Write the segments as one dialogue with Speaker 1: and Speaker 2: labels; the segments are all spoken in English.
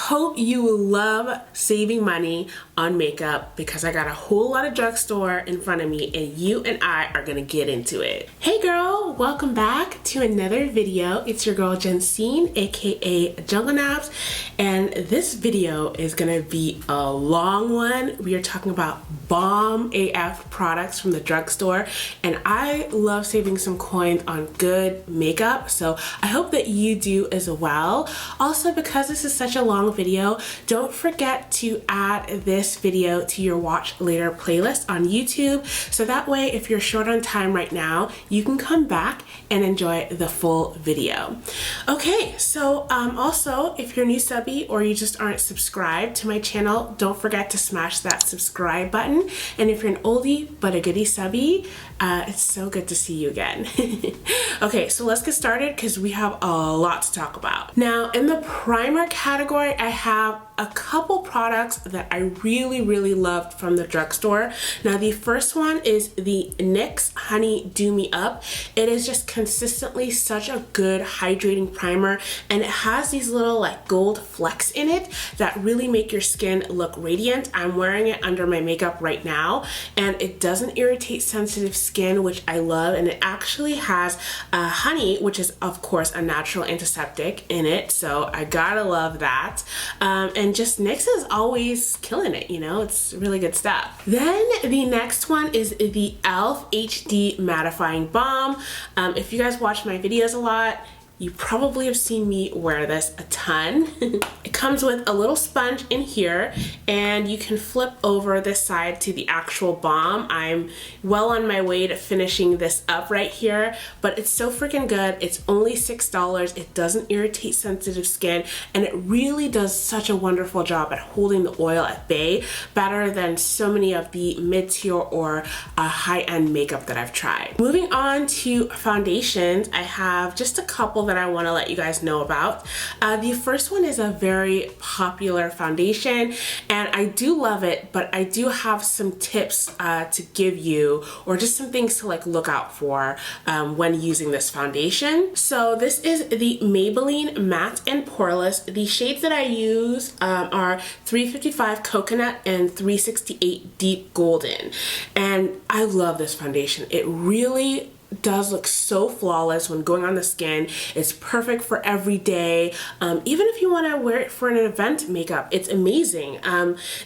Speaker 1: hope you love saving money on makeup because I got a whole lot of drugstore in front of me and you and I are gonna get into it. Hey girl, welcome back to another video. It's your girl Jensine, aka Jungle Naps, and this video is gonna be a long one. We are talking about bomb AF products from the drugstore, and I love saving some coins on good makeup, so I hope that you do as well. Also, because this is such a long video, don't forget to add this video to your watch later playlist on YouTube, so that way if you're short on time right now, you can come back and enjoy the full video. Okay, so also if you're new subby or you just aren't subscribed to my channel, don't forget to smash that subscribe button, and if you're an oldie but a goodie subby, it's so good to see you again. Okay, so let's get started because we have a lot to talk about. Now, in the primer category, I have a couple products that I really loved from the drugstore. Now, the first one is the NYX Honey Do Me Up. It is just consistently such a good hydrating primer, and it has these little like gold flecks in it that really make your skin look radiant. I'm wearing it under my makeup right now, and it doesn't irritate sensitive skin, which I love, and it actually has honey, which is of course a natural antiseptic in it, so I gotta love that. And just NYX is always killing it, you know, it's really good stuff. Then the next one is the e.l.f. HD Mattifying Balm. If you guys watch my videos a lot, you probably have seen me wear this a ton. It comes with a little sponge in here, and you can flip over this side to the actual balm. I'm well on my way to finishing this up right here, but it's so freaking good. It's only $6. It doesn't irritate sensitive skin, and it really does such a wonderful job at holding the oil at bay, better than so many of the mid-tier or high-end makeup that I've tried. Moving on to foundations, I have just a couple that I want to let you guys know about. The first one is a very popular foundation, and I do love it, but I do have some tips to give you, or just some things to like look out for when using this foundation. So this is the Maybelline Matte and Poreless. The shades that I use are 355 Coconut and 368 Deep Golden, and I love this foundation. It really does look so flawless when going on the skin. It's perfect for every day. Even if you want to wear it for an event makeup, it's amazing.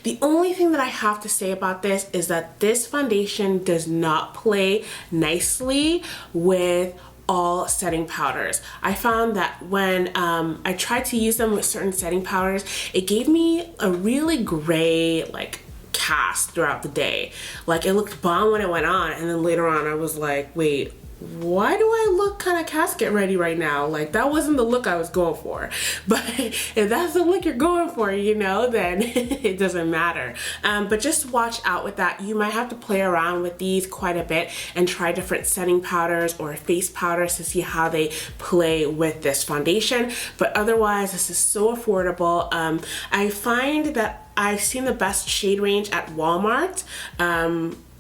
Speaker 1: The only thing that I have to say about this is that this foundation does not play nicely with all setting powders. I found that when I tried to use them with certain setting powders, it gave me a really gray like cast throughout the day. Like, it looked bomb when it went on, and then later on I was like, wait, why do I look kind of casket ready right now? Like, that wasn't the look I was going for. But if that's the look you're going for, you know, then it doesn't matter. But just watch out with that. You might have to play around with these quite a bit and try different setting powders or face powders to see how they play with this foundation. But otherwise, this is so affordable. I find that I've seen the best shade range at Walmart.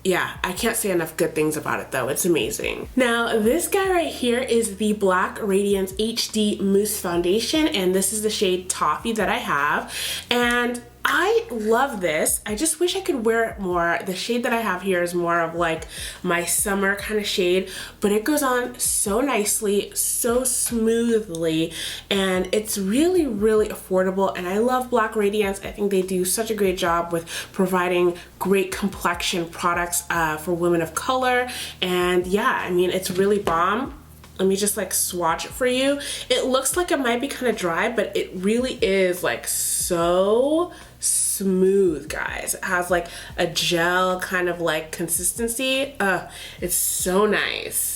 Speaker 1: Yeah, I can't say enough good things about it though. It's amazing. Now, this guy right here is the Black Radiance HD Mousse Foundation, and this is the shade Toffee that I have. And I love this. I just wish I could wear it more. The shade that I have here is more of like my summer kind of shade, but it goes on so nicely, so smoothly, and it's really affordable. And I love Black Radiance. I think they do such a great job with providing great complexion products for women of color. And yeah, I mean, it's really bomb. Let me just like swatch it for you. It looks like it might be kind of dry, but it really is like so smooth, guys. It has like a gel kind of like consistency. It's so nice.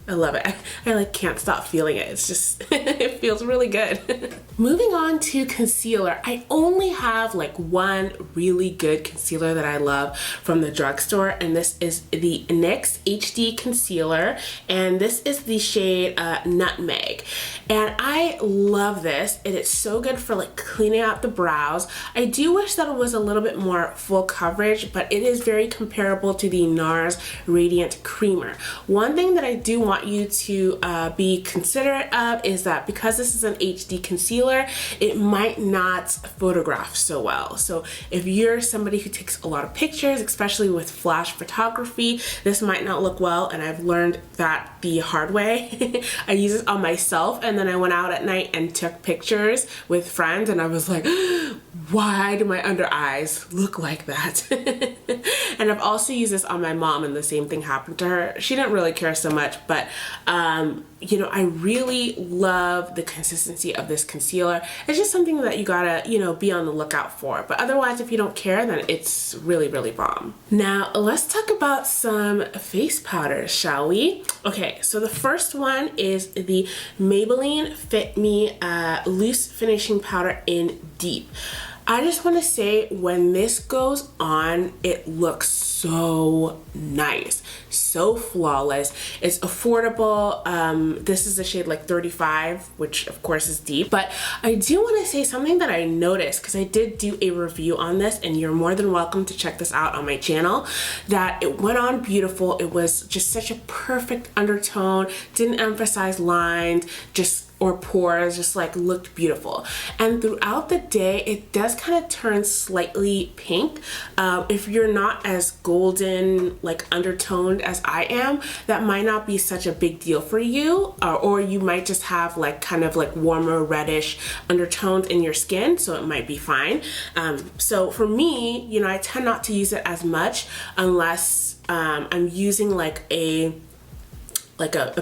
Speaker 1: I love it. I like can't stop feeling it. It's just, it feels really good. Moving on to concealer. I only have like one really good concealer that I love from the drugstore, and this is the NYX HD Concealer, and this is the shade Nutmeg. And I love this. It is so good for like cleaning out the brows. I do wish that it was a little bit more full coverage, but it is very comparable to the NARS Radiant Creamer. One thing that I do want want you to be considerate of is that because this is an HD concealer, it might not photograph so well. So if you're somebody who takes a lot of pictures, especially with flash photography, this might not look well, and I've learned that the hard way. I use it on myself, and then I went out at night and took pictures with friends, and I was like, why do my under eyes look like that? And I've also used this on my mom, and the same thing happened to her. She didn't really care so much, but you know, I really love the consistency of this concealer. It's just something that you gotta, you know, be on the lookout for. But otherwise, if you don't care, then it's really, really bomb. Now, let's talk about some face powders, shall we? Okay, so the first one is the Maybelline Fit Me Loose Finishing Powder in Deep. I just want to say, when this goes on, it looks so nice, so flawless. It's affordable. This is a shade like 35, which of course is deep. But I do want to say something that I noticed, because I did do a review on this, and you're more than welcome to check this out on my channel, that it went on beautiful. It was just such a perfect undertone, didn't emphasize lines, or pores, just like looked beautiful. And throughout the day, it does kind of turn slightly pink. If you're not as golden, like undertoned as I am, that might not be such a big deal for you, or you might just have like kind of like warmer reddish undertones in your skin, so it might be fine. So for me, you know, I tend not to use it as much unless I'm using like a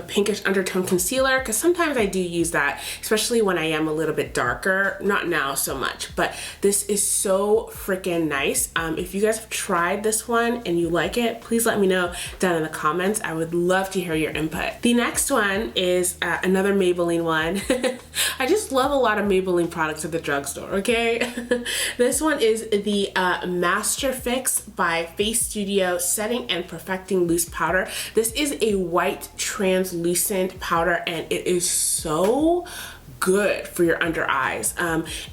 Speaker 1: pinkish undertone concealer, because sometimes I do use that, especially when I am a little bit darker. Not now so much, but this is so freaking nice. If you guys have tried this one and you like it, please let me know down in the comments. I would love to hear your input. The next one is another Maybelline one. I just love a lot of Maybelline products at the drugstore, okay? This one is the Master Fix by Face Studio Setting and Perfecting Loose Powder. This is a white translucent powder, and it is so good for your under eyes.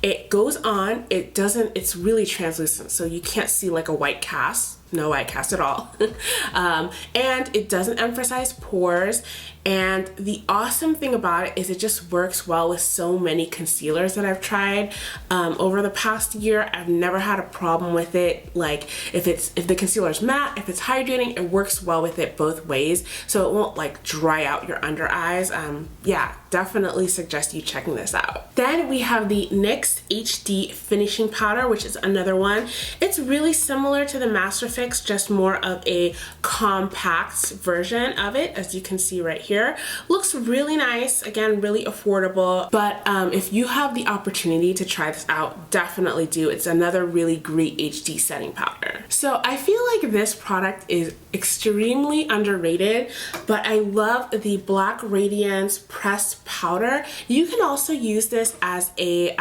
Speaker 1: It goes on, it's really translucent, so you can't see like a white cast. No white cast at all. And it doesn't emphasize pores. And the awesome thing about it is it just works well with so many concealers that I've tried over the past year. I've never had a problem with it. Like if the concealer's matte, if it's hydrating, it works well with it both ways, so it won't like dry out your under eyes. Yeah, definitely suggest you checking this out. Then we have the NYX HD Finishing Powder, which is another one. It's really similar to the Master Fix, just more of a compact version of it, as you can see right here. Looks really nice, again, really affordable. But if you have the opportunity to try this out, definitely do. It's another really great HD setting powder. So I feel like this product is extremely underrated, but I love the Black Radiance pressed powder. You can also use this as a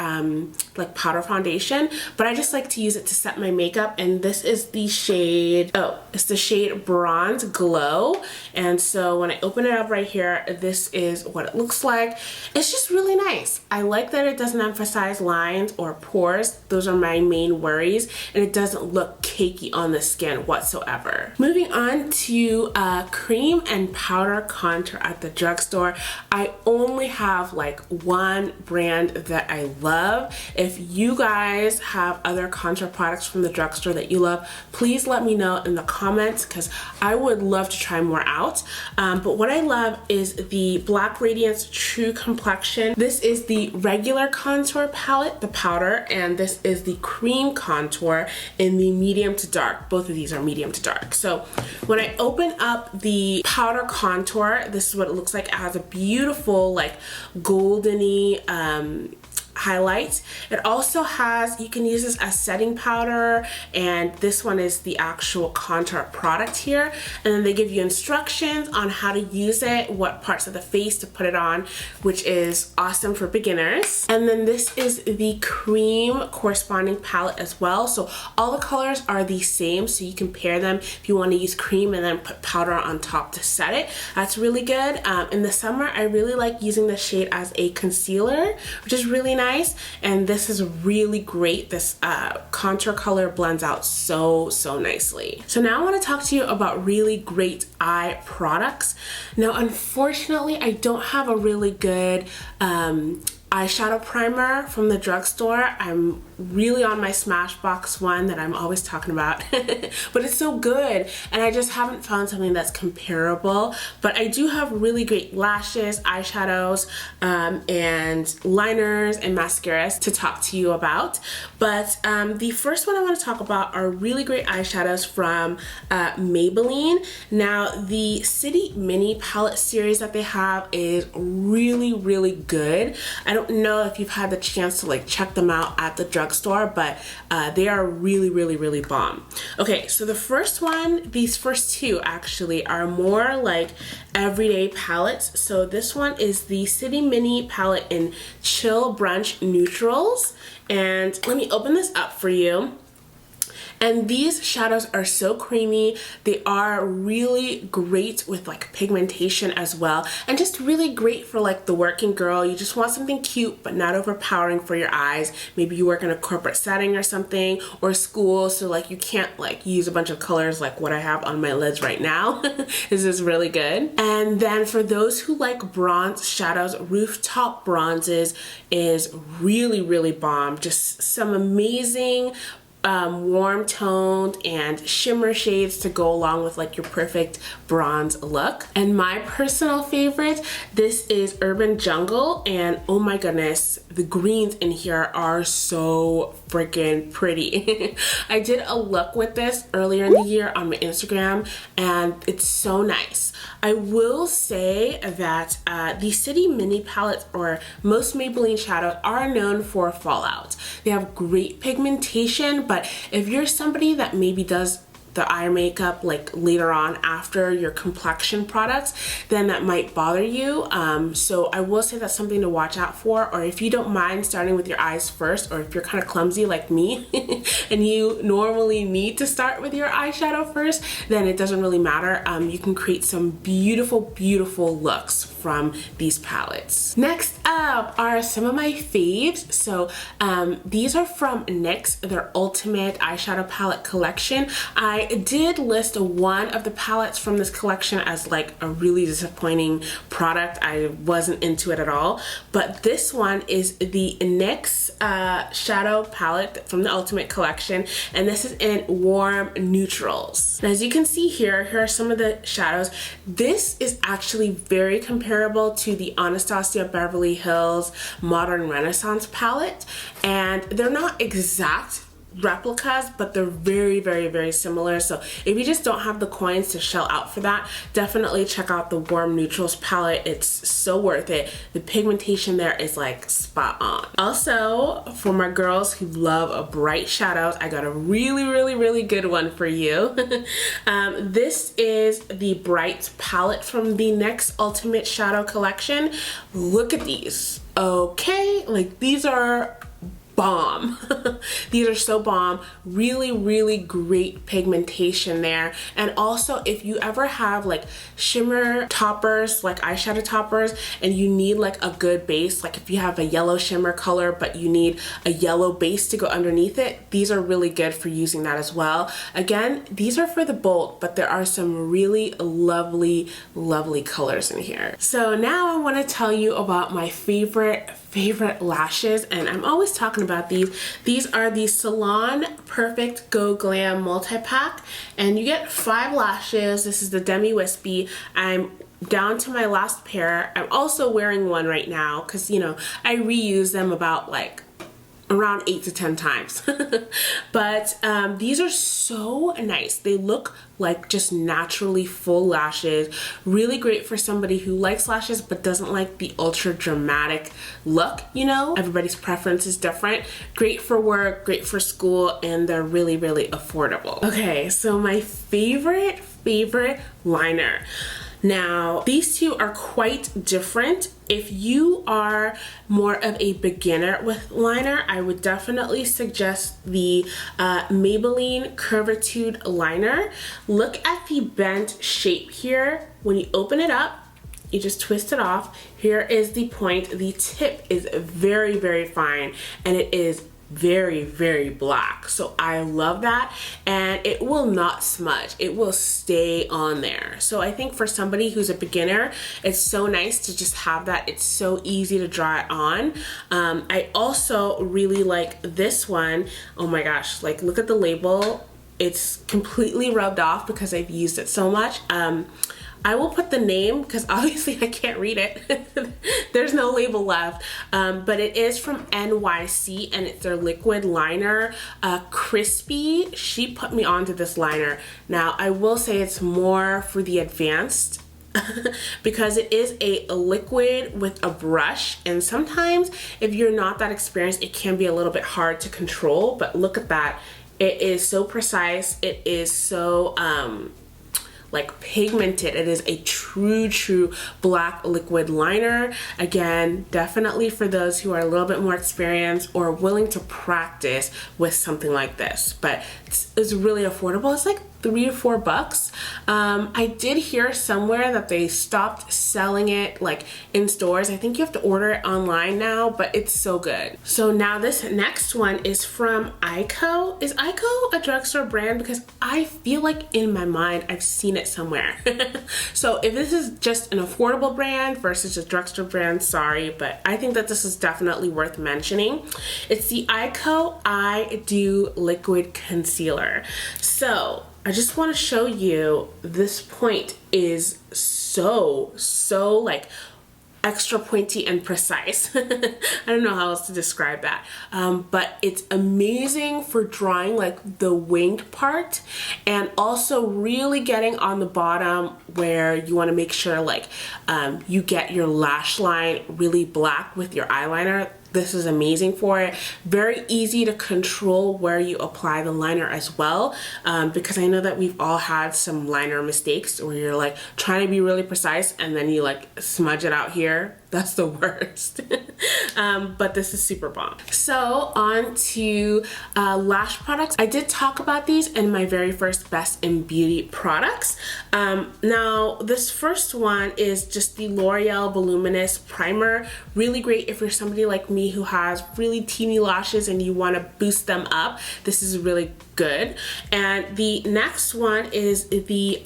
Speaker 1: like powder foundation, but I just like to use it to set my makeup, and this is the shade, it's the shade Bronze Glow. And so when I open it up right here, this is what it looks like. It's just really nice. I like that it doesn't emphasize lines or pores. Those are my main worries, and it doesn't look cakey on the skin whatsoever. Moving on to cream and powder contour at the drugstore. I only have like one brand that I love. If you guys have other contour products from the drugstore that you love, please let me know in the comments, because I would love to try more out. But what I love is the Black Radiance True Complexion. This is the regular contour palette, the powder, and this is the cream contour in the medium to dark. Both of these are medium to dark. So when I open up the powder contour, this is what it looks like. It has a beautiful like goldeny highlights. It also has, you can use this as setting powder, and this one is the actual contour product here, and then they give you instructions on how to use it, what parts of the face to put it on, which is awesome for beginners. And then this is the cream corresponding palette as well, so all the colors are the same, so you can pair them if you want to use cream and then put powder on top to set it. That's really good. In the summer, I really like using the shade as a concealer, which is really nice. nice, and this is really great. This contour color blends out so nicely. So now I want to talk to you about really great eye products. Now unfortunately I don't have a really good eyeshadow primer from the drugstore. I'm really on my Smashbox one that I'm always talking about, but it's so good, and I just haven't found something that's comparable. But I do have really great lashes, eyeshadows, and liners and mascaras to talk to you about. But the first one I want to talk about are really great eyeshadows from Maybelline. Now the City Mini palette series that they have is really good. I don't know if you've had the chance to like check them out at the drugstore, but they are really bomb. Okay, so the first one, these first two actually are more like everyday palettes. So this one is the City Mini palette in Chill Brunch Neutrals, and let me open this up for you. And these shadows are so creamy. They are really great with like pigmentation as well, and just really great for like the working girl. You just want something cute but not overpowering for your eyes. Maybe you work in a corporate setting or something, or school, so like you can't like use a bunch of colors like what I have on my lids right now. This is really good. And then for those who like bronze shadows, Rooftop Bronzes is really bomb. Just some amazing warm toned and shimmer shades to go along with like your perfect bronze look. And my personal favorite, this is Urban Jungle, and oh my goodness, the greens in here are so freaking pretty. I did a look with this earlier in the year on my Instagram, and it's so nice. I will say that the City Mini palettes, or most Maybelline shadows, are known for fallout. They have great pigmentation, but if you're somebody that maybe does the eye makeup like later on after your complexion products, then that might bother you. So I will say that's something to watch out for. Or if you don't mind starting with your eyes first, or if you're kind of clumsy like me and you normally need to start with your eyeshadow first, then it doesn't really matter. You can create some beautiful looks from these palettes. Next up are some of my faves. So these are from NYX, their Ultimate Eyeshadow Palette Collection. I did list one of the palettes from this collection as like a really disappointing product. I wasn't into it at all, but this one is the NYX shadow palette from the Ultimate Collection, and this is in warm neutrals. And as you can see here are some of the shadows. This is actually very comparable to the Anastasia Beverly Hills Modern Renaissance palette, and they're not exact replicas, but they're very similar. So if you just don't have the coins to shell out for that, definitely check out the warm neutrals palette. It's so worth it. The pigmentation there is like spot on. Also, for my girls who love bright shadows, I got a really good one for you. This is the Bright palette from the NYX Ultimate Shadow Collection. Look at these. Okay, like these are bomb. These are so bomb. Really great pigmentation there. And also, if you ever have like shimmer toppers, like eyeshadow toppers, and you need like a good base, like if you have a yellow shimmer color but you need a yellow base to go underneath it, these are really good for using that as well. Again, these are for the bold, but there are some really lovely colors in here. So now I want to tell you about my favorite lashes, and I'm always talking about these. These are the Salon Perfect Go Glam multi-pack, and you get 5 lashes. This is the Demi Wispy. I'm down to my last pair. I'm also wearing one right now because, you know, I reuse them about like around 8 to 10 times. But these are so nice. They look like just naturally full lashes. Really great for somebody who likes lashes but doesn't like the ultra dramatic look, you know? Everybody's preference is different. Great for work, great for school, and they're really affordable. Okay, so my favorite liner. Now, these two are quite different. If you are more of a beginner with liner, I would definitely suggest the Maybelline Curvitude liner. Look at the bent shape here. When you open it up, You just twist it off. Here is the point. The tip is very, very fine, and it is very, very black. So I love that, and it will not smudge. It will stay on there. So I think for somebody who's a beginner, it's so nice to just have that. It's so easy to draw it on. I also really like this one. Oh my gosh, like look at the label. It's completely rubbed off because I've used it so much. I will put the name because obviously I can't read it. There's no label left, but it is from NYC, and it's their liquid liner, Crispy. She put me onto this liner. Now I will say it's more for the advanced because it is a liquid with a brush, and sometimes if you're not that experienced, it can be a little bit hard to control. But look at that. It is so precise. It is so like pigmented. It is a true black liquid liner. Again, definitely for those who are a little bit more experienced or willing to practice with something like this. But it's really affordable. It's like $3 or $4. I did hear somewhere that they stopped selling it like in stores. I think you have to order it online now, but it's so good. So now this next one is from Eyeko. Is Eyeko a drugstore brand? Because I feel like in my mind I've seen it somewhere. So if this is just an affordable brand versus a drugstore brand, sorry, but I think that this is definitely worth mentioning. It's the Eyeko I Do Liquid Concealer. So I just want to show you, this point is so like extra pointy and precise. I don't know how else to describe that, but it's amazing for drawing like the winged part, and also really getting on the bottom where you want to make sure like you get your lash line really black with your eyeliner. This is amazing for it. Very easy to control where you apply the liner as well, because I know that we've all had some liner mistakes where you're like trying to be really precise and then you like smudge it out here. That's the worst. But this is super bomb. So on to lash products. I did talk about these in my very first Best in Beauty products. Now this first one is just the L'Oreal Voluminous Primer. Really great if you're somebody like me who has really teeny lashes and you want to boost them up. This is really good. And the next one is the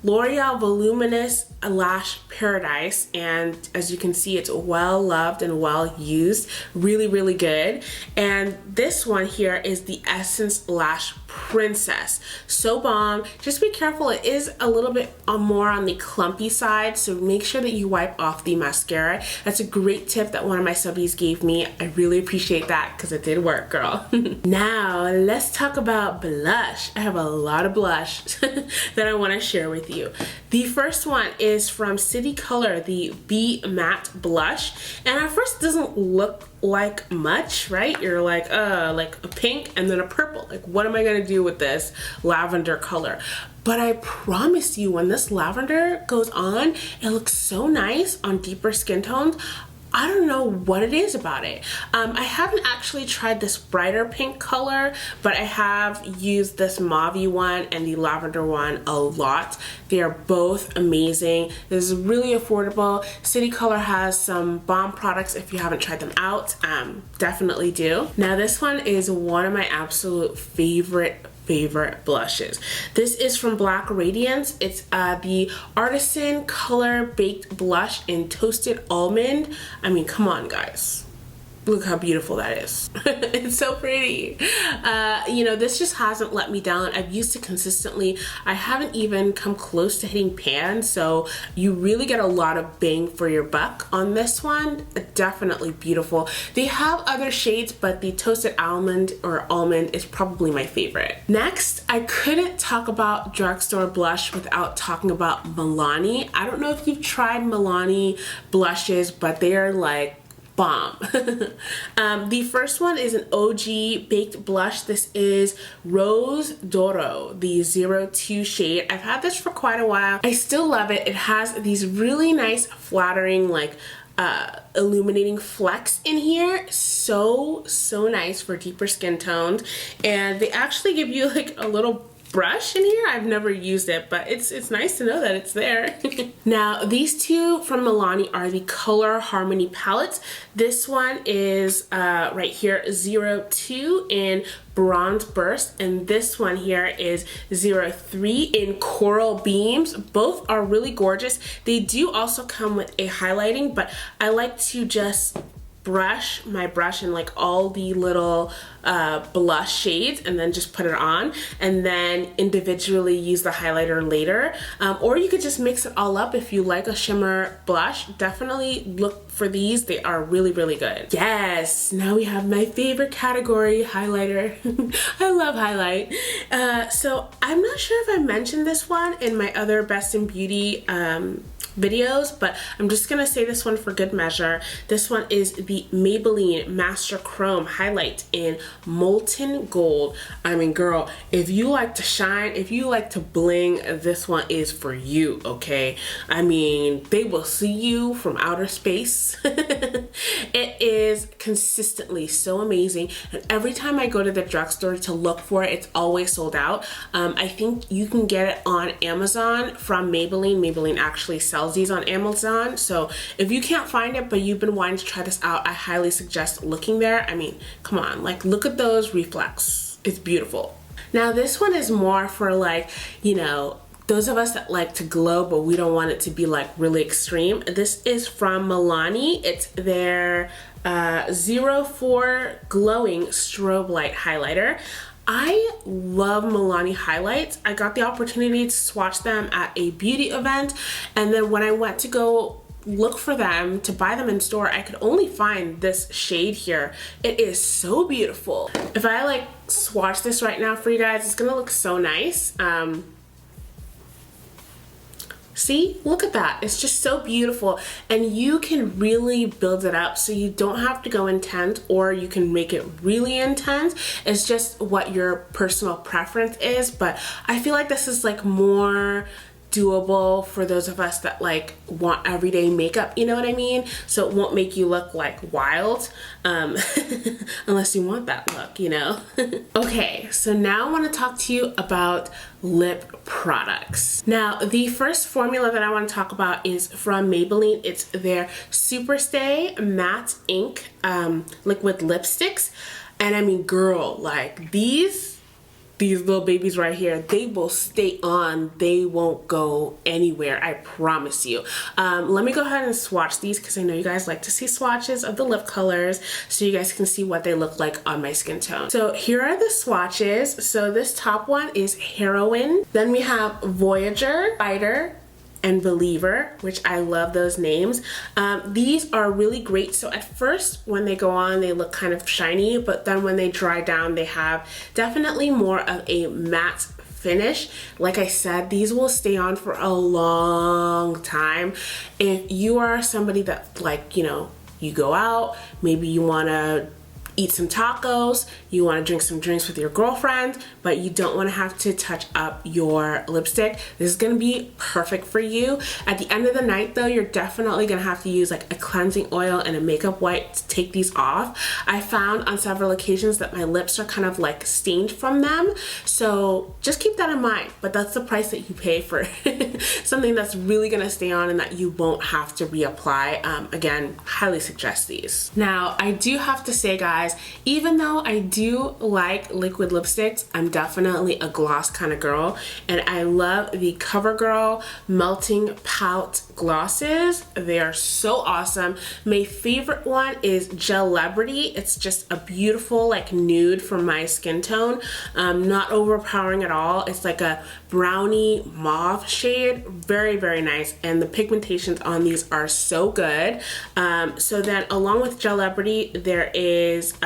Speaker 1: L'Oreal Voluminous Lash Paradise, and as you can see, it's well loved and well used. Really good. And this one here is the Essence Lash Princess. So bomb. Just be careful, it is a little bit more on the clumpy side, so make sure that you wipe off the mascara. That's a great tip that one of my subbies gave me. I really appreciate that because it did work, girl. Now let's talk about blush. I have a lot of blush that I want to share with you. The first one is from City Color, the Be Matte Blush, and at first it doesn't look like much, right? You're like a pink and then a purple. Like, what am I gonna do with this lavender color? But I promise you, when this lavender goes on, it looks so nice on deeper skin tones. I don't know what it is about it. I haven't actually tried this brighter pink color, but I have used this mauve one and the lavender one a lot. They are both amazing. This is really affordable. City Color has some bomb products. If you haven't tried them out, definitely do. Now this one is one of my absolute favorite blushes. This is from Black Radiance. It's the Artisan Color Baked Blush in Toasted Almond. I mean, come on, guys. Look how beautiful that is. It's so pretty. You know, this just hasn't let me down. I've used it consistently. I haven't even come close to hitting pan, so you really get a lot of bang for your buck on this one. Definitely beautiful. They have other shades, but the Toasted Almond or Almond is probably my favorite. Next, I couldn't talk about drugstore blush without talking about Milani. I don't know if you've tried Milani blushes, but they are like bomb. The first one is an OG baked blush. This is Rose Doro, the 02 shade. I've had this for quite a while. I still love it. It has these really nice flattering like illuminating flecks in here. So nice for deeper skin tones, and they actually give you like a little brush in here. I've never used it, but it's nice to know that it's there. Now, these two from Milani are the Color Harmony palettes. This one is right here, 02 in Bronze Burst, and this one here is 03 in Coral Beams. Both are really gorgeous. They do also come with a highlighting, but I like to just brush my brush in like all the little blush shades and then just put it on, and then individually use the highlighter later, or you could just mix it all up. If you like a shimmer blush, definitely look for these. They are really, really good. Yes, now we have my favorite category, highlighter. I love highlight. So I'm not sure if I mentioned this one in my other Best in Beauty videos, but I'm just gonna say this one for good measure. This one is the Maybelline Master Chrome highlight in Molten Gold. I mean, girl, if you like to shine, if you like to bling, this one is for you, okay? I mean, they will see you from outer space. It is consistently so amazing, and every time I go to the drugstore to look for it, it's always sold out. I think you can get it on Amazon from Maybelline. Maybelline actually sells these on Amazon, so if you can't find it but you've been wanting to try this out, I highly suggest looking there. I mean, come on, like, look at those reflex. It's beautiful. Now this one is more for, like, you know, those of us that like to glow but we don't want it to be like really extreme. This is from Milani. It's their 04 Glowing Strobe Light Highlighter. I love Milani highlights. I got the opportunity to swatch them at a beauty event, and then when I went to go look for them to buy them in store, I could only find this shade here. It is so beautiful. If I like swatch this right now for you guys, it's gonna look so nice. See, look at that. It's just so beautiful, and you can really build it up, so you don't have to go intense, or you can make it really intense. It's just what your personal preference is, but I feel like this is like more doable for those of us that like want everyday makeup, you know what I mean? So it won't make you look like wild, unless you want that look, you know? Okay, so now I want to talk to you about lip products. Now, the first formula that I want to talk about is from Maybelline. It's their Superstay Matte Ink liquid lipsticks, and I mean, girl, like these little babies right here, they will stay on. They won't go anywhere, I promise you. Let me go ahead and swatch these, because I know you guys like to see swatches of the lip colors, so you guys can see what they look like on my skin tone. So here are the swatches. So this top one is Heroine. Then we have Voyager, Fighter, and Believer, which I love those names. These are really great. So at first when they go on, they look kind of shiny, but then when they dry down, they have definitely more of a matte finish. Like I said, these will stay on for a long time. If you are somebody that, like, you know, you go out, maybe you want to eat some tacos, you want to drink some drinks with your girlfriend, but you don't want to have to touch up your lipstick, this is going to be perfect for you. At the end of the night though, you're definitely going to have to use like a cleansing oil and a makeup wipe to take these off. I found on several occasions that my lips are kind of like stained from them, so just keep that in mind. But that's the price that you pay for something that's really going to stay on and that you won't have to reapply. Again, highly suggest these. Now, I do have to say, guys, even though I do like liquid lipsticks, I'm definitely a gloss kind of girl, and I love the CoverGirl Melting Pout glosses. They are so awesome. My favorite one is Gelebrity. It's just a beautiful like nude for my skin tone, not overpowering at all. It's like a brownie mauve shade, very, very nice, and the pigmentations on these are so good. So then along with Gelebrity, there is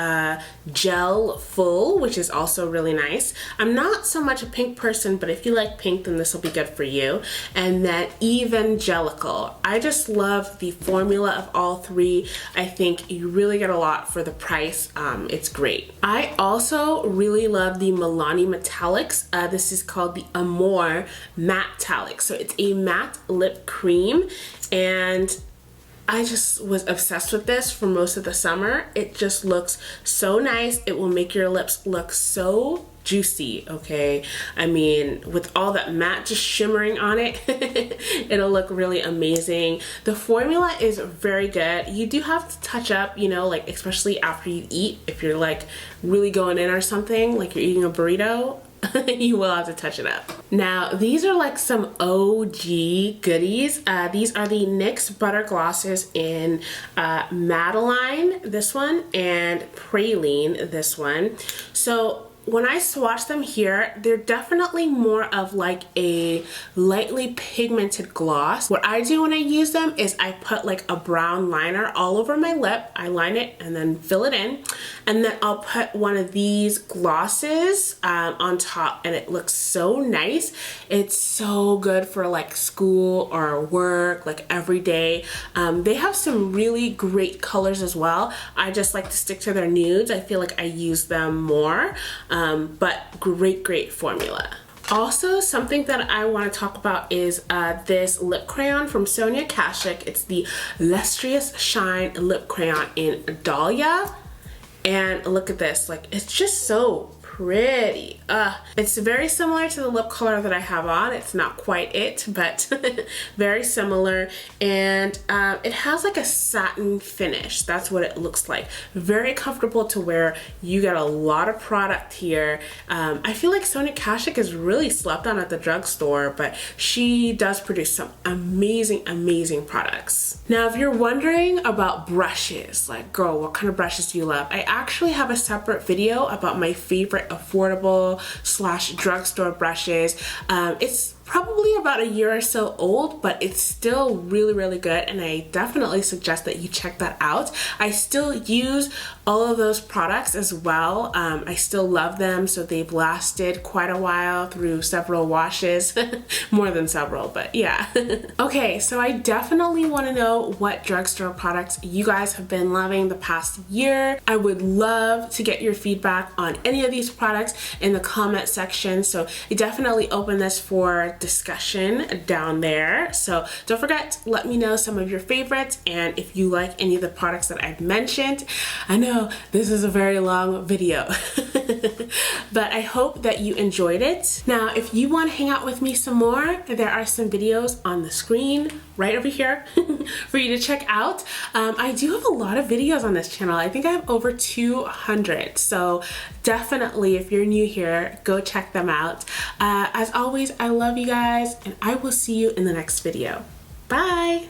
Speaker 1: Gel Full, which is also really nice. I'm not so much a pink person, but if you like pink, then this will be good for you. And then Evangelical. I just love the formula of all three. I think you really get a lot for the price. It's great. I also really love the Milani Metallics. This is called the Amore Matte Metallic. So it's a matte lip cream, and I just was obsessed with this for most of the summer. It just looks so nice. It will make your lips look so juicy, okay? I mean, with all that matte just shimmering on it, it'll look really amazing. The formula is very good. You do have to touch up, you know, like especially after you eat, if you're like really going in or something, like you're eating a burrito, you will have to touch it up. Now, these are like some OG goodies. These are the NYX Butter Glosses in Madeline, this one, and Praline, this one. So when I swatch them here, they're definitely more of like a lightly pigmented gloss. What I do when I use them is I put like a brown liner all over my lip. I line it and then fill it in. And then I'll put one of these glosses on top, and it looks so nice. It's so good for like school or work, like every day. They have some really great colors as well. I just like to stick to their nudes. I feel like I use them more. But great formula. Also, something that I want to talk about is this lip crayon from Sonia Kashuk. It's the Lustrous Shine Lip Crayon in Dahlia. And look at this, like it's just so pretty. It's very similar to the lip color that I have on. It's not quite it, but very similar. And it has like a satin finish. That's what it looks like. Very comfortable to wear. You get a lot of product here. I feel like Sonia Kashuk is really slept on at the drugstore, but she does produce some amazing products. Now, if you're wondering about brushes, like girl, what kind of brushes do you love? I actually have a separate video about my favorite affordable / drugstore brushes. It's probably about a year or so old, but it's still really good, and I definitely suggest that you check that out. I still use all of those products as well. I still love them, so they've lasted quite a while through several washes. More than several, but yeah. Okay, so I definitely want to know what drugstore products you guys have been loving the past year. I would love to get your feedback on any of these products in the comment section, so I definitely open this for discussion down there. So don't forget, let me know some of your favorites and if you like any of the products that I've mentioned. I know this is a very long video, but I hope that you enjoyed it. Now, if you want to hang out with me some more, there are some videos on the screen right over here for you to check out. I do have a lot of videos on this channel. I think I have over 200. So definitely, if you're new here, go check them out. As always, I love you guys, and I will see you in the next video. Bye!